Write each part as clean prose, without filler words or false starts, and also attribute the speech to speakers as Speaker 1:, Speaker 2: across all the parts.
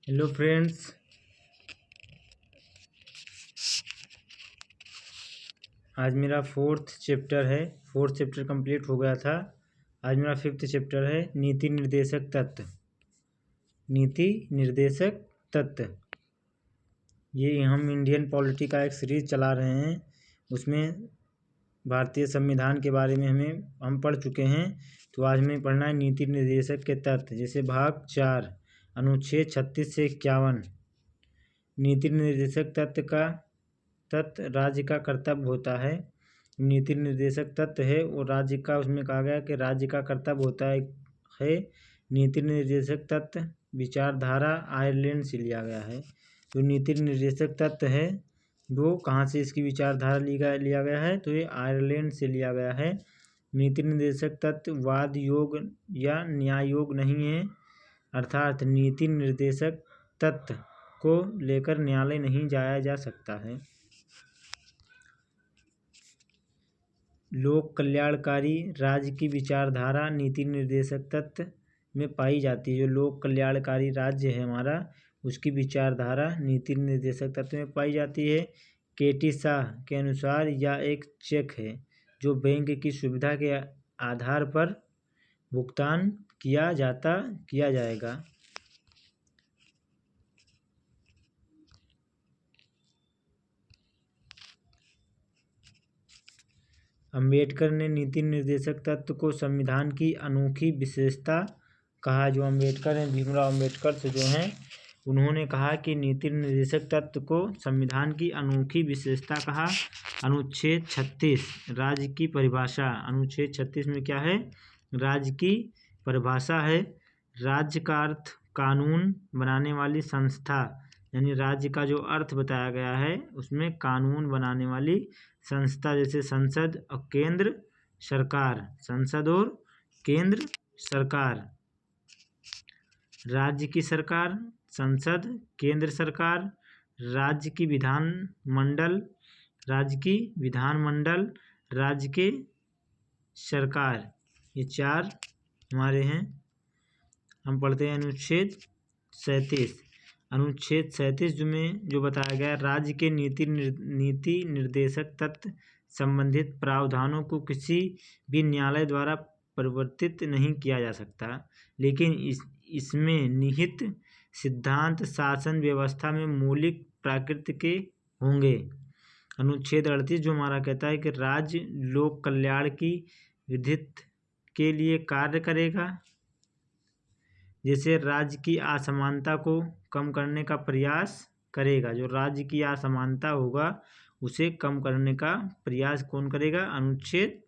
Speaker 1: Hello friends, आज मेरा fourth chapter complete हो गया था। आज मेरा फिफ्थ चैप्टर है नीति निर्देशक तत्व। ये हम इंडियन पॉलिटी का एक सीरीज चला रहे हैं। उसमें भारतीय संविधान के बारे में हम पढ़ चुके हैं। तो आज हमें पढ़ना है नीति निर्देशक के तत्व, जैसे भाग 4 अनुच्छेद 36 से 51। नीति निर्देशक तत्व राज्य का कर्तव्य होता है। नीति निर्देशक तत्व है वो राज्य का, उसमें कहा गया कि राज्य का कर्तव्य होता है। नीति निर्देशक तत्व विचारधारा आयरलैंड से लिया गया है। जो नीति निर्देशक तत्व है वो कहाँ से इसकी विचारधारा लिया गया है, तो ये आयरलैंड से लिया गया है। नीति निर्देशक तत्व वाद योग या न्याय योग नहीं है, अर्थात नीति निर्देशक तत्व को लेकर न्यायालय नहीं जाया जा सकता है। लोक कल्याणकारी राज्य की विचारधारा नीति निर्देशक तत्व में पाई जाती है। जो लोक कल्याणकारी राज्य है हमारा, उसकी विचारधारा नीति निर्देशक तत्व में पाई जाती है। केटी शाह के अनुसार यह एक चेक है जो बैंक की सुविधा के आधार पर भुगतान किया जाएगा। अंबेडकर ने नीति निर्देशक तत्व को संविधान की अनोखी विशेषता कहा। जो अंबेडकर हैं, भीमराव अंबेडकर से जो हैं, उन्होंने कहा कि नीति निर्देशक तत्व को संविधान की अनोखी विशेषता कहा। अनुच्छेद 36 राज्य की परिभाषा। अनुच्छेद 36 में क्या है? राज्य की परिभाषा है। राज्य का अर्थ कानून बनाने वाली संस्था, यानी राज्य का जो अर्थ बताया गया है उसमें कानून बनाने वाली संस्था, जैसे संसद और केंद्र सरकार। संसद और केंद्र सरकार। राज्य की सरकार, संसद, केंद्र सरकार, राज्य की विधानमंडल, राज्य के सरकार, ये चार हमारे हैं। हम पढ़ते हैं अनुच्छेद 37। अनुच्छेद 37 में जो बताया गया, राज्य के नीति निर्देशक तत्व संबंधित प्रावधानों को किसी भी न्यायालय द्वारा परिवर्तित नहीं किया जा सकता, लेकिन इसमें निहित सिद्धांत शासन व्यवस्था में मौलिक प्रकृति के होंगे। अनुच्छेद 38 जो हमारा कहता है कि राज्य लोक कल्याण की विधित के लिए कार्य करेगा, जैसे राज्य की असमानता को कम करने का प्रयास करेगा। जो राज्य की असमानता होगा उसे कम करने का प्रयास कौन करेगा? अनुच्छेद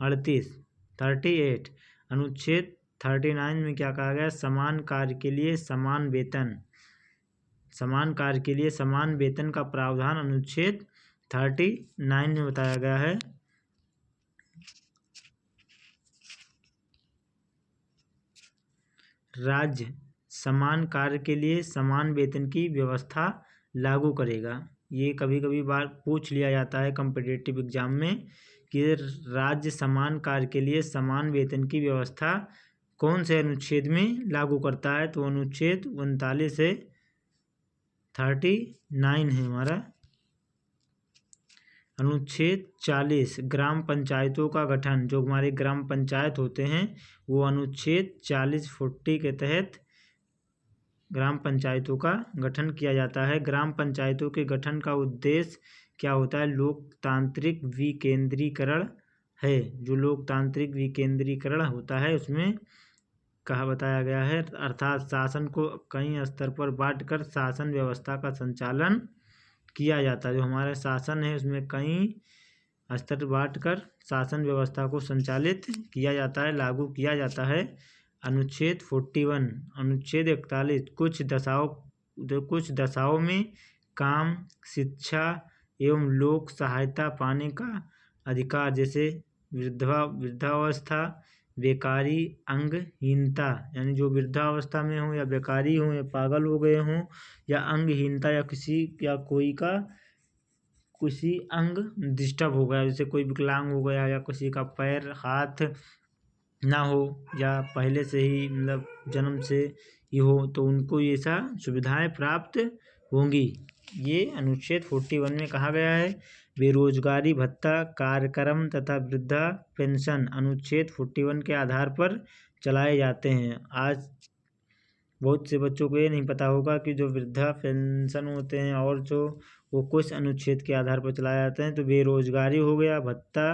Speaker 1: 38। अनुच्छेद 39 में क्या कहा गया? समान कार्य के लिए समान वेतन का प्रावधान अनुच्छेद 39 में बताया गया है। राज्य समान कार्य के लिए समान वेतन की व्यवस्था लागू करेगा। ये कभी कभी बार पूछ लिया जाता है कॉम्पिटिटिव एग्जाम में कि राज्य समान कार्य के लिए समान वेतन की व्यवस्था कौन से अनुच्छेद में लागू करता है? तो अनुच्छेद 39 से 39 है हमारा। अनुच्छेद 40 ग्राम पंचायतों का गठन। जो हमारे ग्राम पंचायत होते हैं वो अनुच्छेद 40 के तहत ग्राम पंचायतों का गठन किया जाता है। ग्राम पंचायतों के गठन का उद्देश्य क्या होता है? लोकतांत्रिक विकेंद्रीकरण है। जो लोकतांत्रिक विकेंद्रीकरण होता है उसमें कहा बताया गया है, अर्थात शासन को कई स्तर पर बांटकर शासन व्यवस्था का संचालन किया जाता है। जो हमारा शासन है उसमें कई स्तर बांटकर शासन व्यवस्था को संचालित किया जाता है, लागू किया जाता है। अनुच्छेद 41। अनुच्छेद 41 कुछ दशाओं में काम, शिक्षा एवं लोक सहायता पाने का अधिकार, जैसे वृद्धावस्था, बेकारी, अंगहीनता, यानी जो वृद्धावस्था में हो या बेकारी हो या पागल हो गए हों या अंगहीनता या किसी अंग डिस्टर्ब हो गया, जैसे कोई विकलांग हो गया या किसी का पैर हाथ ना हो या पहले से ही मतलब जन्म से ये हो तो उनको ये सा सुविधाएं प्राप्त होंगी। ये अनुच्छेद 41 में कहा गया है। बेरोजगारी भत्ता कार्यक्रम तथा वृद्धा पेंशन अनुच्छेद 41 के आधार पर चलाए जाते हैं। आज बहुत से बच्चों को ये नहीं पता होगा कि जो वृद्धा पेंशन होते हैं और जो वो कुछ अनुच्छेद के आधार पर चलाए जाते हैं। तो बेरोजगारी हो गया भत्ता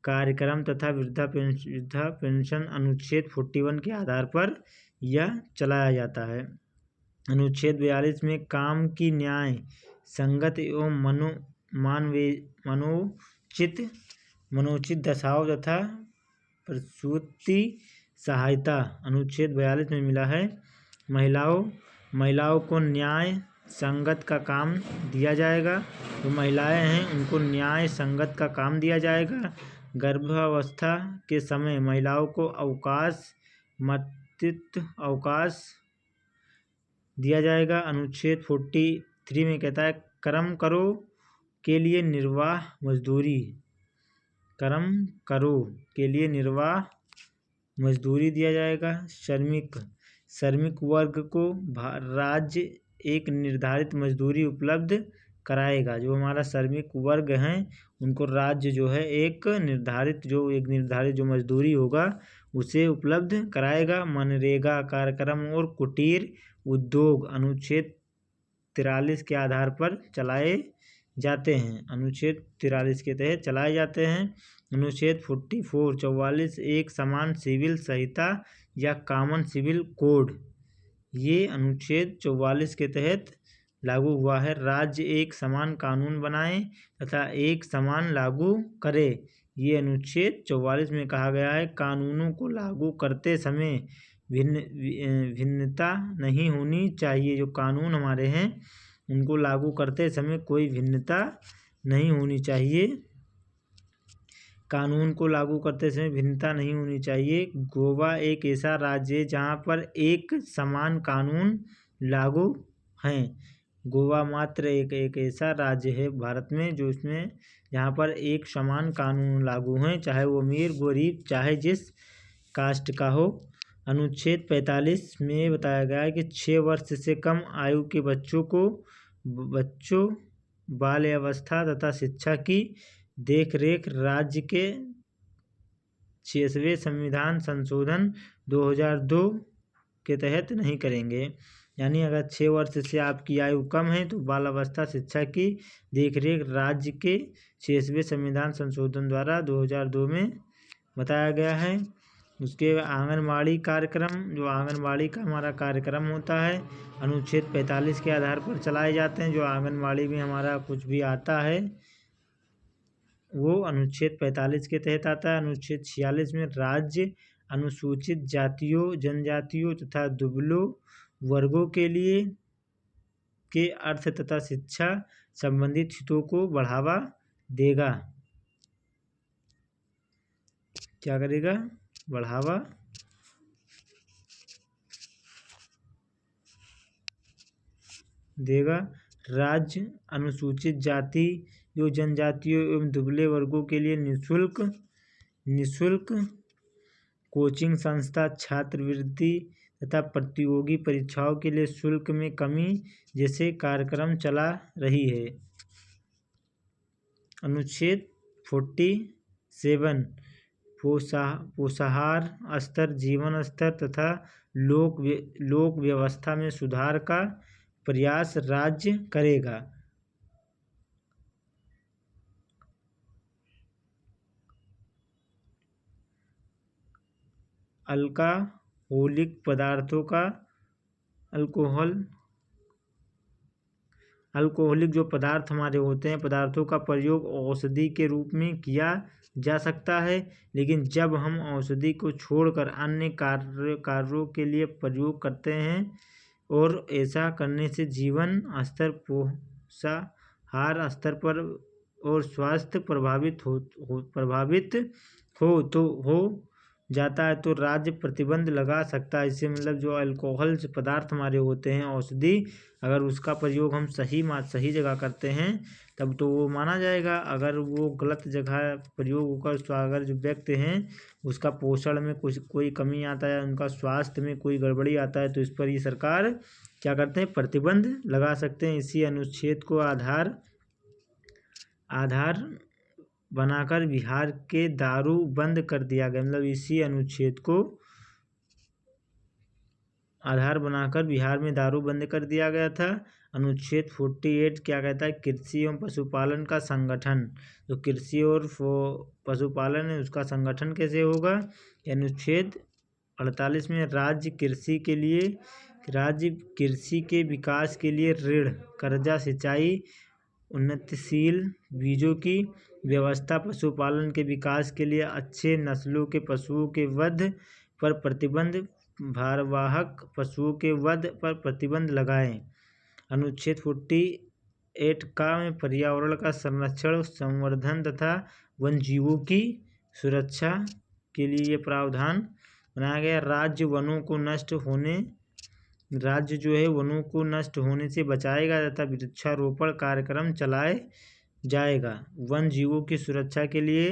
Speaker 1: कार्यक्रम तथा वृद्धा पेंशन अनुच्छेद 41 के आधार पर यह चलाया जाता है। अनुच्छेद 42 में काम की न्याय संगत एवं मनोचित दशाओं तथा प्रसूति सहायता अनुच्छेद 42 में मिला है। महिलाओं को न्याय संगत का काम दिया जाएगा। जो महिलाएं हैं उनको न्याय संगत का काम दिया जाएगा। गर्भावस्था के समय महिलाओं को मातृत्व अवकाश दिया जाएगा। अनुच्छेद 43 में कहता है कर्म करो के लिए निर्वाह मजदूरी दिया जाएगा। श्रमिक वर्ग को राज्य एक निर्धारित मजदूरी उपलब्ध कराएगा। जो हमारा श्रमिक वर्ग हैं उनको राज्य जो है एक निर्धारित जो मजदूरी होगा उसे उपलब्ध कराएगा। मनरेगा कार्यक्रम और कुटीर उद्योग अनुच्छेद 43 के आधार पर चलाए जाते हैं। अनुच्छेद 43 के तहत चलाए जाते हैं। अनुच्छेद 44 एक समान सिविल संहिता या कॉमन सिविल कोड, ये अनुच्छेद 44 के तहत लागू हुआ है। राज्य एक समान कानून बनाए तथा एक समान लागू करे, ये अनुच्छेद 44 में कहा गया है। कानूनों को लागू करते समय भिन्नता नहीं होनी चाहिए। जो कानून हमारे हैं उनको लागू करते समय कोई भिन्नता नहीं होनी चाहिए। कानून को लागू करते समय भिन्नता नहीं होनी चाहिए। गोवा एक ऐसा राज्य है जहाँ पर एक समान कानून लागू हैं। गोवा मात्र एक ऐसा राज्य है भारत में जो इसमें जहाँ पर एक समान कानून लागू हैं, चाहे वो अमीर गरीब चाहे जिस कास्ट का हो। अनुच्छेद 45 में बताया गया है कि 6 वर्ष से कम आयु के बच्चों बाल्यावस्था तथा शिक्षा की देखरेख राज्य के 6वें संविधान संशोधन 2002 के तहत नहीं करेंगे। यानी अगर 6 वर्ष से आपकी आयु कम है तो बाल अवस्था शिक्षा की देखरेख राज्य के 6वें संविधान संशोधन द्वारा 2002 में बताया गया है। उसके आंगनबाड़ी कार्यक्रम, जो आंगनबाड़ी का हमारा कार्यक्रम होता है अनुच्छेद 45 के आधार पर चलाए जाते हैं। जो आंगनबाड़ी में हमारा कुछ भी आता है वो अनुच्छेद 45 के तहत आता है। अनुच्छेद 46 में राज्य अनुसूचित जातियों जनजातियों तथा दुर्बलों वर्गों के लिए के अर्थ तथा शिक्षा संबंधित हितों को बढ़ावा देगा। क्या करेगा? बढ़ावा देगा। राज्य अनुसूचित जाति जो जनजातियों एवं दुबले वर्गों के लिए निःशुल्क कोचिंग संस्था, छात्रवृत्ति तथा प्रतियोगी परीक्षाओं के लिए शुल्क में कमी जैसे कार्यक्रम चला रही है। अनुच्छेद 47 पोषाहार स्तर, जीवन स्तर तथा लोक व्यवस्था में सुधार का प्रयास राज्य करेगा। अल्कोहलिक जो पदार्थ हमारे होते हैं पदार्थों का प्रयोग औषधि के रूप में किया जा सकता है, लेकिन जब हम औषधि को छोड़कर अन्य कार्यों के लिए प्रयोग करते हैं और ऐसा करने से जीवन स्तर, पोषाहार स्तर पर और स्वास्थ्य प्रभावित हो जाता है तो राज्य प्रतिबंध लगा सकता है। इससे मतलब जो अल्कोहल पदार्थ हमारे होते हैं, औषधि, अगर उसका प्रयोग हम सही जगह करते हैं तब तो वो माना जाएगा। अगर वो गलत जगह प्रयोग होकर अगर जो व्यक्ति हैं उसका पोषण में कोई कमी आता है, उनका स्वास्थ्य में कोई गड़बड़ी आता है, तो इस पर ये सरकार क्या करते हैं, प्रतिबंध लगा सकते हैं। इसी अनुच्छेद को आधार बनाकर बिहार के दारू बंद कर दिया गया। मतलब इसी अनुच्छेद को आधार बनाकर बिहार में दारू बंद कर दिया गया था। अनुच्छेद 48 क्या कहता है, कृषि एवं पशुपालन का संगठन। तो कृषि और पशुपालन है उसका संगठन कैसे होगा। अनुच्छेद 48 में राज्य कृषि के विकास के लिए ऋण, कर्जा, सिंचाई, उन्नतिशील बीजों की व्यवस्था, पशुपालन के विकास के लिए अच्छे नस्लों के पशुओं के वध पर प्रतिबंध, भारवाहक पशुओं के वध पर प्रतिबंध लगाएं। अनुच्छेद 48 का में पर्यावरण का संरक्षण, संवर्धन तथा वन जीवों की सुरक्षा के लिए ये प्रावधान बनाया गया। राज्य जो है वनों को नष्ट होने से बचाएगा तथा वृक्षारोपण कार्यक्रम चलाए जाएगा। वन जीवों की सुरक्षा के लिए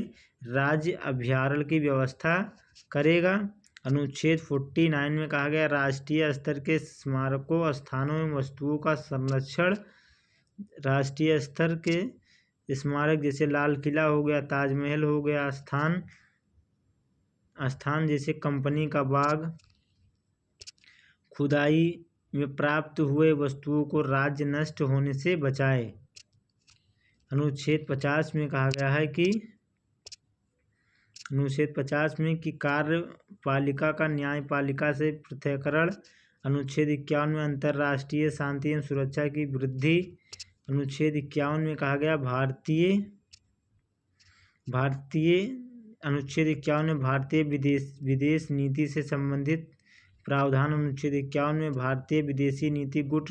Speaker 1: राज्य अभयारण्य की व्यवस्था करेगा। अनुच्छेद 49 में कहा गया राष्ट्रीय स्तर के स्मारकों, स्थानों एवं वस्तुओं का संरक्षण। राष्ट्रीय स्तर के स्मारक जैसे लाल किला हो गया, ताजमहल हो गया, स्थान जैसे कंपनी का बाग, खुदाई में प्राप्त हुए वस्तुओं को राज्य नष्ट होने से बचाए। अनुच्छेद 50 में कहा गया है कि कार्यपालिका का न्यायपालिका से पृथक्करण। अनुच्छेद 51 में अंतर्राष्ट्रीय शांति एवं सुरक्षा की वृद्धि। अनुच्छेद 51 में कहा गया अनुच्छेद 51 में भारतीय विदेश नीति से संबंधित प्रावधान। अनुच्छेद 51 में भारतीय विदेशी नीति गुट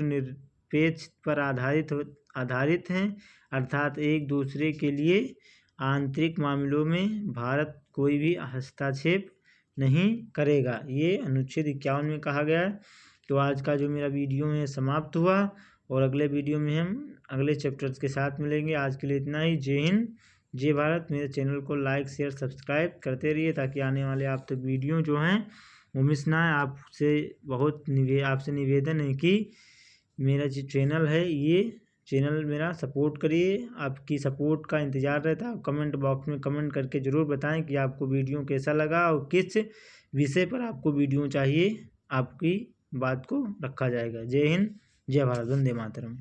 Speaker 1: पर आधारित हैं, अर्थात एक दूसरे के लिए आंतरिक मामलों में भारत कोई भी हस्तक्षेप नहीं करेगा। ये अनुच्छेद 51 में कहा गया है। तो आज का जो मेरा वीडियो है समाप्त हुआ और अगले वीडियो में हम अगले चैप्टर्स के साथ मिलेंगे। आज के लिए इतना ही। जय हिंद, जय भारत। मेरे चैनल को लाइक, शेयर, सब्सक्राइब करते रहिए ताकि आने वाले आप तक वीडियो जो हैं वो मिस ना है। आपसे निवेदन है कि मेरा जो चैनल है ये चैनल मेरा सपोर्ट करिए। आपकी सपोर्ट का इंतज़ार रहता है। आप कमेंट बॉक्स में कमेंट करके ज़रूर बताएं कि आपको वीडियो कैसा लगा और किस विषय पर आपको वीडियो चाहिए। आपकी बात को रखा जाएगा। जय हिंद, जय भारत, वंदे मातरम।